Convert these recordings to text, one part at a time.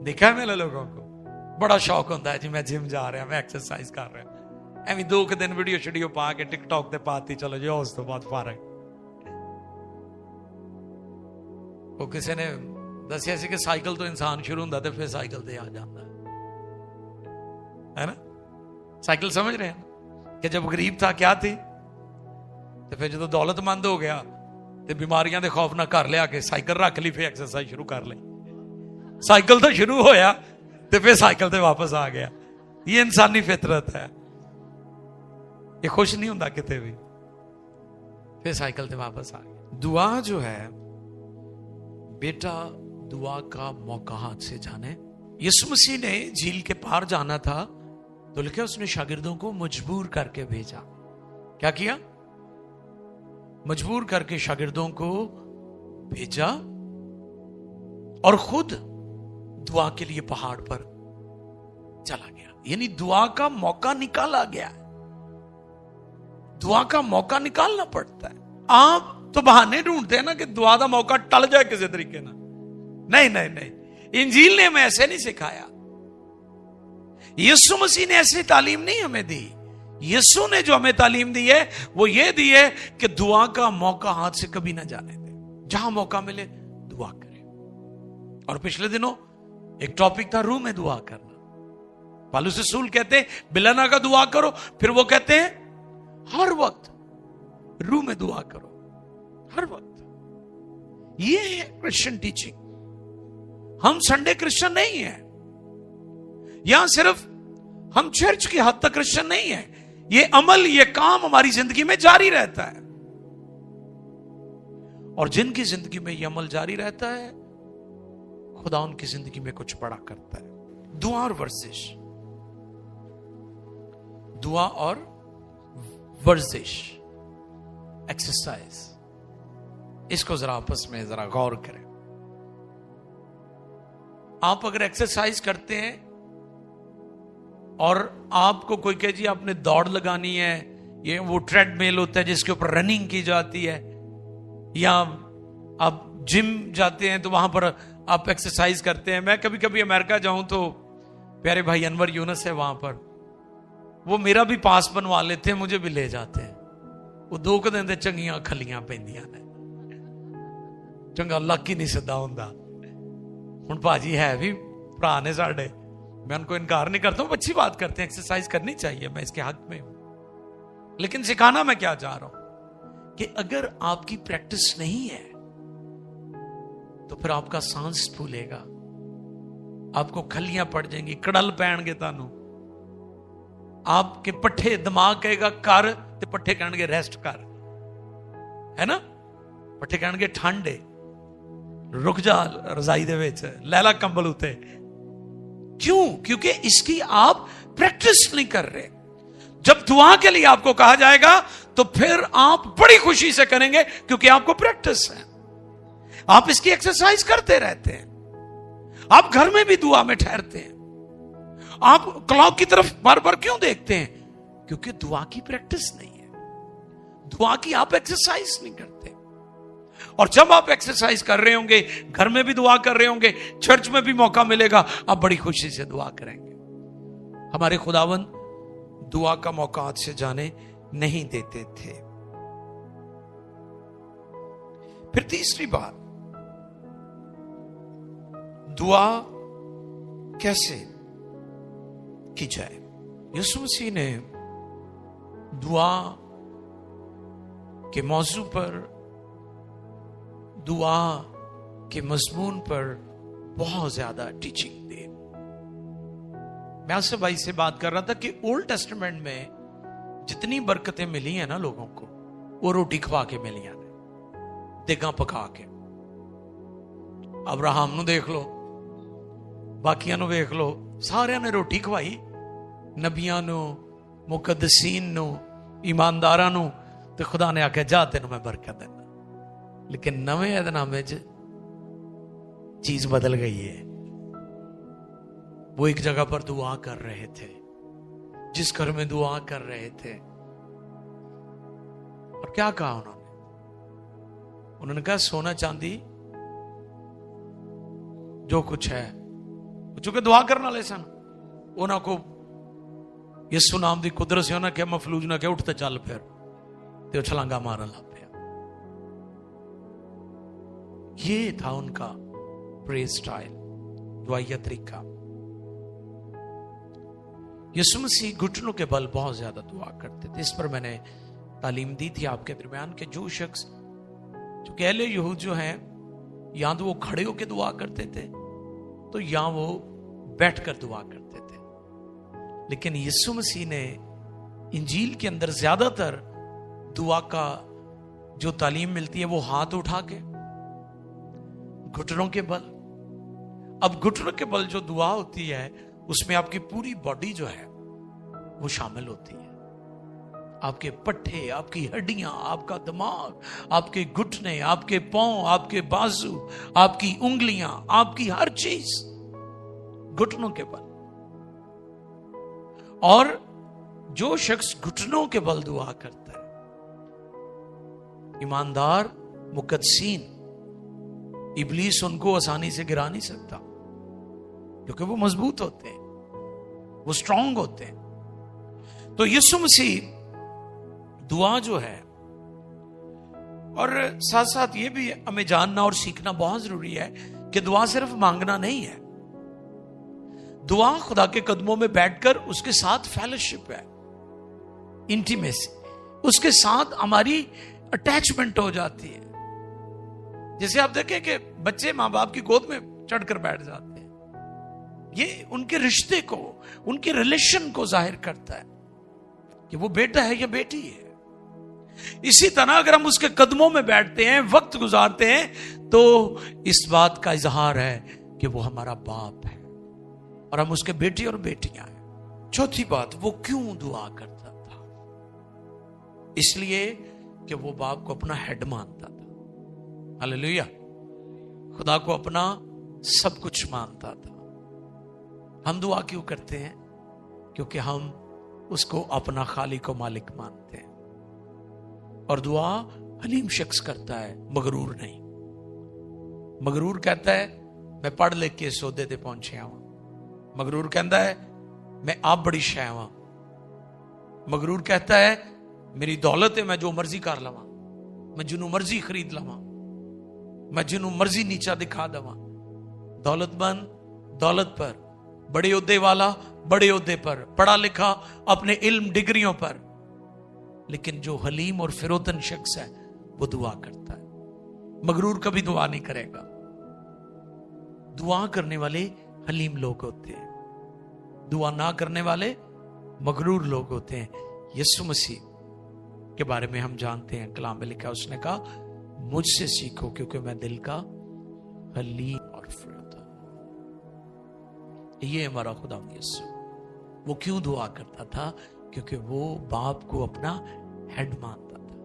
देखा है मेरे लोगों को बड़ा शौक होता है जी, मैं जिम जा रहा, मैं एक्सरसाइज कर रहा, ਐਵੇਂ 2 दिन ਵੀਡੀਓ ਸ਼ੀਡੀਓ ਪਾ ਕੇ ਟਿਕਟੌਕ ਤੇ ਪਾਤੀ, ਚਲੋ ਜੀ ਉਸ ਤੋਂ ਬਾਅਦ ਫਾਰਗ। ਉਹ ਕਿਸੇ ਨੇ ਦੱਸਿਆ ਸੀ ਕਿ ਸਾਈਕਲ ਤੋਂ ਇਨਸਾਨ ਸ਼ੁਰੂ ਹੁੰਦਾ ਤੇ ਫਿਰ ਸਾਈਕਲ ਤੇ ਆ ਜਾਂਦਾ है ना। साइकिल समझ रहे हैं कि जब गरीब था क्या थी, तो फिर जो दौलतमंद हो गया तो बीमारियां दे खौफ ना घर लिया के साइकिल रख ली, फिर एक्सरसाइज शुरू कर ली। साइकिल तो शुरू होया तो फिर साइकिल ते वापस आ गया। ये इंसानी फितरत है, ये खुश नहीं होता किते भी, फिर साइकिल ते वापस आ गया। दुआ जो है बेटा, दुआ का मौका हाथ से जाने। यीशु मसीह ने झील के पार जाना था तो लिखा उसने शागिर्दों को मजबूर करके भेजा। क्या किया? मजबूर करके शागिर्दों को भेजा और खुद दुआ के लिए पहाड़ पर चला गया। यानी दुआ का मौका निकाला गया। दुआ का मौका निकालना पड़ता है। आप तो बहाने ढूंढते हैं ना कि दुआ का मौका टल जाए किसी तरीके ना। नहीं नहीं नहीं, इंजील ने हमें ऐसे नहीं सिखाया, यीशु मसीह ने ऐसी तालीम नहीं हमें दी। यीशु ने जो हमें तालीम दी है वो ये दी है कि दुआ का मौका हाथ से कभी ना जाने दे, जहां मौका मिले दुआ करें। और पिछले दिनों एक टॉपिक था रूह में दुआ करना। पौलुस रसूल कहते बिलना का दुआ करो, फिर वो कहते हैं हर वक्त रूह में दुआ करो, हर वक्त। ये है क्रिश्चियन टीचिंग। हम संडे क्रिश्चियन नहीं है, यहां सिर्फ हम चर्च की हद तक क्रिश्चियन नहीं है, ये अमल, ये काम हमारी जिंदगी में जारी रहता है। और जिनकी जिंदगी में ये अमल जारी रहता है, खुदा उनकी जिंदगी में कुछ बड़ा करता है। दुआ और वर्जिश, दुआ और वर्जिश, एक्सरसाइज, इसको जरा आपस में जरा गौर करें। आप अगर एक्सरसाइज करते हैं और आपको कोई कहे जी आपने दौड़ लगानी है, ये वो ट्रेडमिल होता है जिसके ऊपर रनिंग की जाती है, या आप जिम जाते हैं तो वहां पर आप एक्सरसाइज करते हैं। मैं कभी कभी अमेरिका जाऊं तो प्यारे भाई अनवर यूनस है वहां पर, वो मेरा भी पास बनवा लेते हैं, मुझे भी ले जाते हैं। वो 2 दिन ਦੇ ਚੰਗੀਆਂ ਖੱਲੀਆਂ ਪੈਂਦੀਆਂ ਨੇ, ਚੰਗਾ ਲੱਕ ਹੀ ਨਹੀਂ ਸਿੱਧਾ ਹੁੰਦਾ। ਹੁਣ ਭਾਜੀ है भी ਭਰਾ ਨੇ ਸਾਡੇ, मैं उनको इनकार नहीं करता हूं, अच्छी बात करते हैं, एक्सरसाइज करनी चाहिए, मैं इसके हक में हूं। लेकिन सिखाना मैं क्या चाह रहा हूं कि अगर आपकी प्रैक्टिस नहीं है तो फिर आपका सांस फूलेगा, आपको खलियां पड़ जाएंगी, कड़ल पैणगे तानू, आपके पट्ठे, दिमाग कहेगा कर ते पट्ठे कहणगे रेस्ट कर, है ना। पट्ठे कहणगे ठंड है, रुक जा रजाई दे विच, लैला कंबल उते। क्यों? क्योंकि इसकी आप प्रैक्टिस नहीं कर रहे। जब दुआ के लिए आपको कहा जाएगा तो फिर आप बड़ी खुशी से करेंगे, क्योंकि आपको प्रैक्टिस है, आप इसकी एक्सरसाइज करते रहते हैं। आप घर में भी दुआ में ठहरते हैं। आप क्लॉक की तरफ बार बार क्यों देखते हैं? क्योंकि दुआ की प्रैक्टिस नहीं है, दुआ की आप एक्सरसाइज नहीं करते। और जब आप एक्सरसाइज कर रहे होंगे, घर में भी दुआ कर रहे होंगे, चर्च में भी मौका मिलेगा, आप बड़ी खुशी से दुआ करेंगे। हमारे खुदावंद दुआ का मौका हाथ से जाने नहीं देते थे। फिर तीसरी बात, दुआ कैसे की जाए। यीशु मसीह ने दुआ के मौजू पर, दुआ के मजमून पर बहुत ज्यादा टीचिंग दी। मैं आसिफ भाई से बात कर रहा था कि ओल्ड टेस्टामेंट में जितनी बरकतें मिली हैं ना लोगों को, वो रोटी खवा के मिली हैं, देगा पका के। अब्राहम नु देख लो, बाकियां नु देख लो, सारे ने रोटी खवाई, नबियां नु, मुकद्दसीन नु, ईमानदारां नु, ते खुदा ने आख्या जा तेनू मैं बरकत देना। लेकिन नवे ऐदनामे च चीज बदल गई है। वो एक जगह पर दुआ कर रहे थे, जिस घर में दुआ कर रहे थे, और क्या कहा उन्होंने कहा सोना चांदी जो कुछ है चूंकि दुआ करने वाले सन, उन्होंने को यसु नाम की कुदरत से उन्हें क्या मफलूज ने क्या उठते चल फिर ते छलांगा मारन लग पिया। ये था उनका प्रेज स्टाइल, दुआया तरीका। यसु मसीह घुटनों के बल बहुत ज्यादा दुआ करते थे। इस पर मैंने तालीम दी थी आपके दरमियान के जो शख्स जो कहले यहूद जो हैं, या तो वो खड़े होकर दुआ करते थे तो या वो बैठकर दुआ करते थे। लेकिन यीशु मसीह ने इंजील के अंदर ज्यादातर दुआ का जो तालीम मिलती है वो हाथ उठा के, घुटनों के बल। अब घुटनों के बल जो दुआ होती है उसमें आपकी पूरी बॉडी जो है वो शामिल होती है। आपके पट्टे, आपकी हड्डियां, आपका दिमाग, आपके घुटने, आपके पांव, आपके बाजू, आपकी उंगलियां, आपकी हर चीज घुटनों के बल। और जो शख्स घुटनों के बल दुआ करता है, ईमानदार मुकद्दसीन, इब्लीस उनको आसानी से गिरा नहीं सकता क्योंकि वो मजबूत होते हैं, वो स्ट्रांग होते हैं। तो यीशु मसीह दुआ जो है, और साथ साथ ये भी हमें जानना और सीखना बहुत जरूरी है कि दुआ सिर्फ मांगना नहीं है। दुआ खुदा के कदमों में बैठकर उसके साथ फेलोशिप है, इंटीमेसी, उसके साथ हमारी अटैचमेंट हो जाती है। जैसे आप देखें कि बच्चे मां बाप की गोद में चढ़कर बैठ जाते हैं, ये उनके रिश्ते को, उनके रिलेशन को जाहिर करता है कि वो बेटा है या बेटी है। इसी तरह अगर हम उसके कदमों में बैठते हैं, वक्त गुजारते हैं, तो इस बात का इजहार है कि वो हमारा बाप है और हम उसके बेटे और बेटियां हैं। चौथी बात, वो क्यों दुआ करता था? इसलिए कि वो बाप को अपना हेड मानता था। हालेलुया, खुदा को अपना सब कुछ मानता था। हम दुआ क्यों करते हैं? क्योंकि हम उसको अपना खालिक और मालिक मानते हैं। और दुआ हलीम शख्स करता है, मगरूर नहीं। मगरूर कहता है मैं पढ़ लिख के सौदे ते पहुंचिया हूं। मगरूर कहता है मैं आप बड़ी शै हूं। मगरूर कहता है मेरी दौलत है, मैं जो मर्जी कर लवा, मैं जिन्हों मर्जी खरीद लवा, मैं जिन्हों मर्जी नीचा दिखा दवा। दौलतमंद दौलत पर, बड़े ओहदे वाला बड़े ओहदे पर, पढ़ा लिखा अपने इल्म डिग्रियों पर। लेकिन जो हलीम और फिरोतन शख्स है वो दुआ करता है। मगरूर कभी दुआ नहीं करेगा। दुआ करने वाले हलीम लोग होते हैं, दुआ ना करने वाले मगरूर लोग होते हैं। यीशु मसीह के बारे में हम जानते हैं, कलाम में लिखा, उसने कहा मुझसे सीखो क्योंकि मैं दिल का हलीम और फिरोतन। ये हमारा खुदा यीशु, वो क्यों दुआ करता था? क्योंकि वो बाप को अपना हेड मानता था।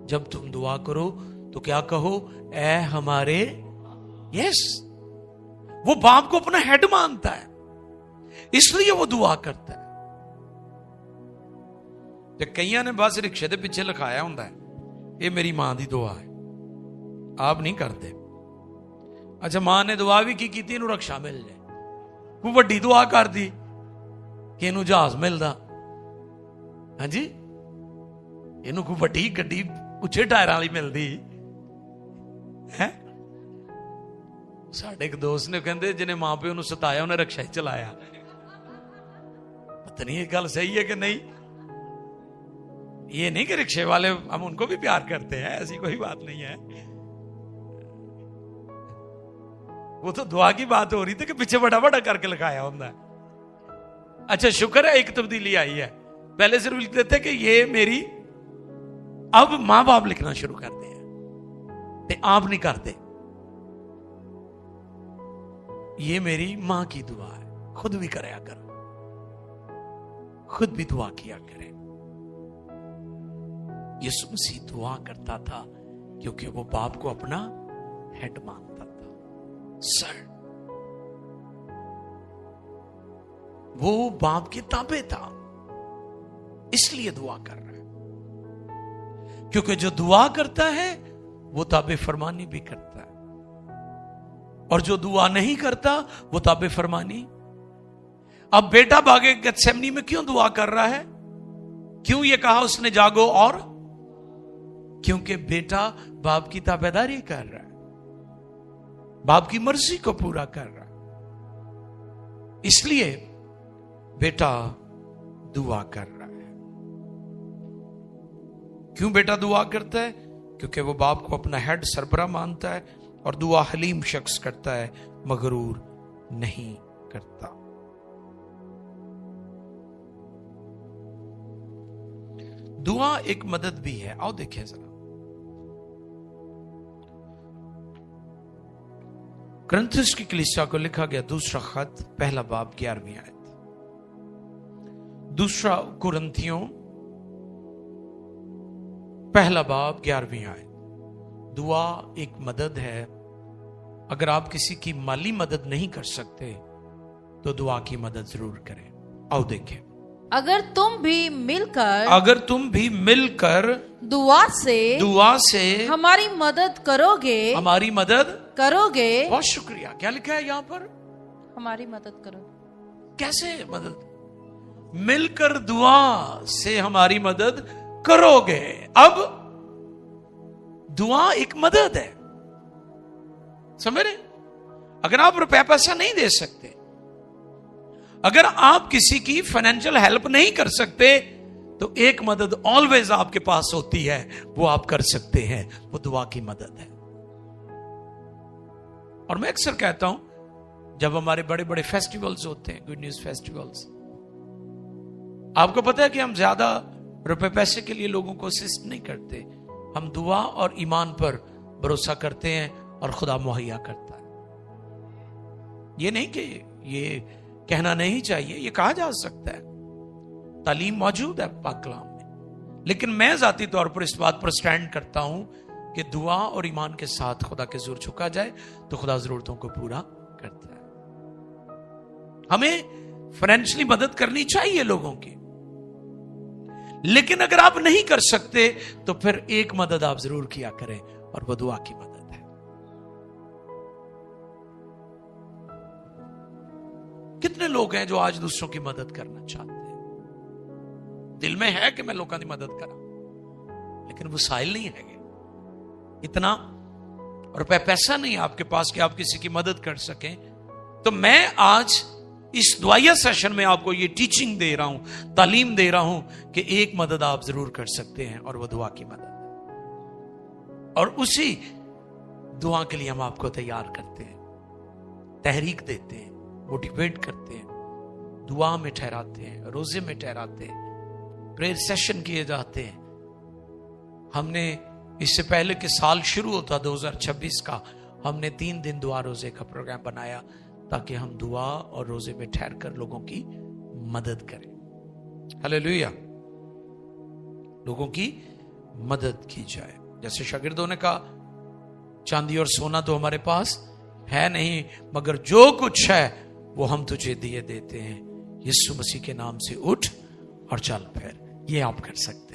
जब तुम दुआ करो तो क्या कहो? ऐ हमारे, यस, वो बाप को अपना हेड मानता है, इसलिए वो दुआ करता है। तो कईयां ने बस रिक्शे के पीछे लिखाया होता है ये मेरी मां की दुआ है, आप नहीं करते। अच्छा, मां ने दुआ भी की इनू रक्षा मिल जाए, कोई वड्डी दुआ कर दी कि इनू जहाज मिलता। हाँ जी, इनू कोई वड्डी गड्डी उच्चे टायर वाली मिलती है। साडे एक दोस्त ने कहते जिन्हें मां प्यो सताया उन्हें रक्षा ही चलाया। पता नहीं ये गल सही है कि नहीं। ये नहीं कि रिक्शे वाले हम उनको भी प्यार करते हैं, ऐसी कोई बात नहीं है। वो तो दुआ की बात हो रही थी कि पीछे बड़ा बड़ा करके लिखाया होता है। अच्छा, शुक्र है एक तब्दीली आई है। पहले सिर्फ लिखते थे कि ये मेरी, अब मां बाप लिखना शुरू करते हैं, ते आप नहीं करते। ये मेरी मां की दुआ है, खुद भी कराया करो, खुद भी दुआ किया करें। यीशु मसीह दुआ करता था क्योंकि वो बाप को अपना हेड मानता था, सर। वो बाप के ताबे था, इसलिए दुआ कर रहा है। क्योंकि जो दुआ करता है वो ताबे फरमानी भी करता है। और जो दुआ नहीं करता वो ताबे फरमानी। अब बेटा बागे गेत्सेमनी में क्यों दुआ कर रहा है? क्यों ये कहा उसने जागो? और क्योंकि बेटा बाप की ताबेदारी कर रहा है, बाप की मर्जी को पूरा कर रहा है, इसलिए बेटा दुआ कर रहा है। क्यों बेटा दुआ करता है? क्योंकि वो बाप को अपना हेड सरबरा मानता है, और दुआ हलीम शख्स करता है, मगरूर नहीं करता। दुआ एक मदद भी है। आओ देखें जरा, कुरिन्थियों की कलीसिया को लिखा गया दूसरा खत, पहला बाब 11वीं आयत। दूसरा कुरिन्थियों पहला बाब 11वीं आयत। दुआ एक मदद है। अगर आप किसी की माली मदद नहीं कर सकते तो दुआ की मदद जरूर करें। आओ देखें, अगर तुम भी मिलकर दुआ से हमारी मदद करोगे, बहुत शुक्रिया। क्या लिखा है यहां पर? हमारी मदद करो। कैसे मदद? मिलकर दुआ से हमारी मदद करोगे। अब दुआ एक मदद है, समझ रहे? अगर आप रुपया पैसा नहीं दे सकते, अगर आप किसी की फाइनेंशियल हेल्प नहीं कर सकते, तो एक मदद ऑलवेज आपके पास होती है, वो आप कर सकते हैं, वो दुआ की मदद है। और मैं अक्सर कहता हूं, जब हमारे बड़े बड़े फेस्टिवल्स होते हैं, गुड न्यूज फेस्टिवल्स, आपको पता है कि हम ज्यादा रुपए पैसे के लिए लोगों को असिस्ट नहीं करते, हम दुआ और ईमान पर भरोसा करते हैं और खुदा मुहैया करता है। ये नहीं कि ये कहना नहीं चाहिए, ये कहा जा सकता है, तालीम मौजूद है पाक कलाम में, लेकिन मैं जाती तौर पर इस बात पर स्टैंड करता हूं कि दुआ और ईमान के साथ खुदा के ज़रूर झुका जाए तो खुदा जरूरतों को पूरा करता है। हमें फाइनेंशियली मदद करनी चाहिए लोगों की, लेकिन अगर आप नहीं कर सकते तो फिर एक मदद आप जरूर किया करें, और वो दुआ की मदद है। कितने लोग हैं जो आज दूसरों की मदद करना चाहते हैं? दिल में है कि मैं लोगों की मदद करा, लेकिन वो साइल नहीं है, इतना रुपया पैसा नहीं आपके पास कि आप किसी की मदद कर सकें। तो मैं आज इस दुआया सेशन में आपको ये टीचिंग दे रहा हूं, तालीम दे रहा हूं कि एक मदद आप जरूर कर सकते हैं, और वो दुआ की मदद है। और उसी दुआ के लिए हम आपको तैयार करते हैं, तहरीक देते हैं, मोटिवेट करते हैं, दुआ में ठहराते हैं, रोजे में ठहराते हैं, प्रेयर सेशन किए जाते हैं। हमने इससे पहले कि साल शुरू होता 2026 का, हमने 3 दिन दुआ रोजे का प्रोग्राम बनाया, ताकि हम दुआ और रोजे में ठहर कर लोगों की मदद करें। हालेलुया, लोगों की मदद की जाए। जैसे शागिर्दों ने कहा, चांदी और सोना तो हमारे पास है नहीं, मगर जो कुछ है वो हम तुझे दिए देते हैं, यीशु मसीह के नाम से उठ और चल फिर। ये आप कर सकते हैं।